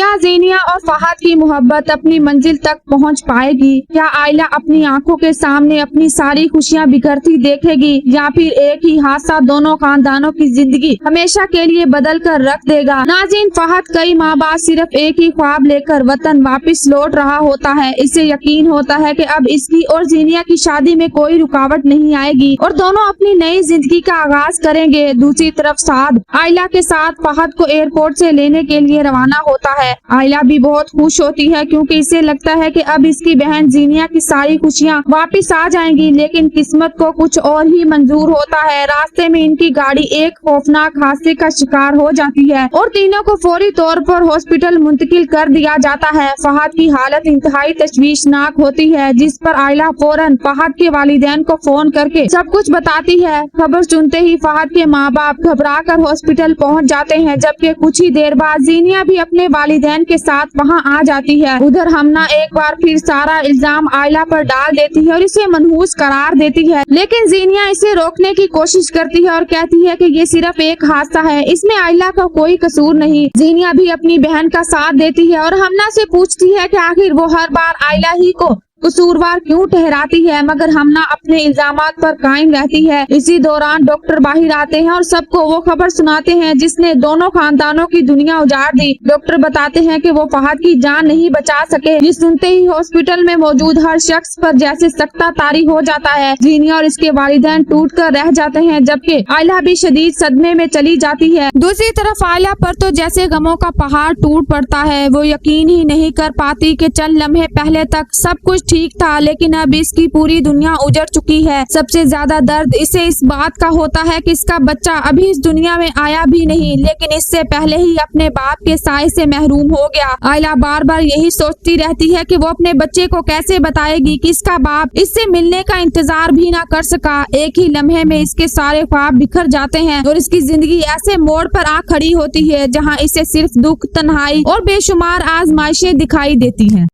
کیا زینیہ اور فہد کی محبت اپنی منزل تک پہنچ پائے گی؟ کیا آئلہ اپنی آنکھوں کے سامنے اپنی ساری خوشیاں بکھرتی دیکھے گی یا پھر ایک ہی حادثہ دونوں خاندانوں کی زندگی ہمیشہ کے لیے بدل کر رکھ دے گا؟ ناظرین، فہد کئی ماہ بعد صرف ایک ہی خواب لے کر وطن واپس لوٹ رہا ہوتا ہے۔ اسے یقین ہوتا ہے کہ اب اس کی اور زینیہ کی شادی میں کوئی رکاوٹ نہیں آئے گی اور دونوں اپنی نئی زندگی کا آغاز کریں گے۔ دوسری طرف سعد آئلہ کے ساتھ فہد کو ایئرپورٹ سے لینے کے لیے روانہ ہوتا ہے۔ آئلہ بھی بہت خوش ہوتی ہے کیونکہ اسے لگتا ہے کہ اب اس کی بہن زینیہ کی ساری خوشیاں واپس آ جائیں گی، لیکن قسمت کو کچھ اور ہی منظور ہوتا ہے۔ راستے میں ان کی گاڑی ایک خوفناک حادثے کا شکار ہو جاتی ہے اور تینوں کو فوری طور پر ہاسپٹل منتقل کر دیا جاتا ہے۔ فہد کی حالت انتہائی تشویشناک ہوتی ہے، جس پر آئلہ فوراً فہد کے والدین کو فون کر کے سب کچھ بتاتی ہے۔ خبر سنتے ہی فہد کے ماں باپ گھبرا کر ہاسپٹل پہنچ جاتے ہیں، جبکہ کچھ ہی دیر بعد زینیہ بھی اپنے والدین کے ساتھ وہاں آ جاتی ہے۔ ادھر ہمنا ایک بار پھر سارا الزام آئلہ پر ڈال دیتی ہے اور اسے منحوس قرار دیتی ہے، لیکن زینیہ اسے روکنے کی کوشش کرتی ہے اور کہتی ہے کہ یہ صرف ایک حادثہ ہے، اس میں آئلہ کا کوئی قصور نہیں۔ زینیہ بھی اپنی بہن کا ساتھ دیتی ہے اور ہمنا سے پوچھتی ہے کہ آخر وہ ہر بار آئلہ ہی کو قصوروار کیوں ٹھہراتی ہے، مگر ہمنا اپنے الزامات پر قائم رہتی ہے۔ اسی دوران ڈاکٹر باہر آتے ہیں اور سب کو وہ خبر سناتے ہیں جس نے دونوں خاندانوں کی دنیا اجاڑ دی۔ ڈاکٹر بتاتے ہیں کہ وہ فہد کی جان نہیں بچا سکے۔ یہ سنتے ہی ہاسپٹل میں موجود ہر شخص پر جیسے سکتہ طاری ہو جاتا ہے۔ زینیہ اور اس کے والدین ٹوٹ کر رہ جاتے ہیں، جبکہ آئلہ بھی شدید صدمے میں چلی جاتی ہے۔ دوسری طرف آئلہ پر تو جیسے غموں کا پہاڑ ٹوٹ پڑتا ہے۔ وہ یقین ہی نہیں کر پاتی کہ چند لمحے پہلے تک سب کچھ ٹھیک تھا، لیکن اب اس کی پوری دنیا اجڑ چکی ہے۔ سب سے زیادہ درد اسے اس بات کا ہوتا ہے کہ اس کا بچہ ابھی اس دنیا میں آیا بھی نہیں، لیکن اس سے پہلے ہی اپنے باپ کے سائے سے محروم ہو گیا۔ آئلہ بار بار یہی سوچتی رہتی ہے کہ وہ اپنے بچے کو کیسے بتائے گی کہ اس کا باپ اس سے ملنے کا انتظار بھی نہ کر سکا۔ ایک ہی لمحے میں اس کے سارے خواب بکھر جاتے ہیں اور اس کی زندگی ایسے موڑ پر آ کھڑی ہوتی ہے جہاں اسے صرف دکھ، تنہائی اور بے شمار آزمائشیں دکھائی دیتی ہیں۔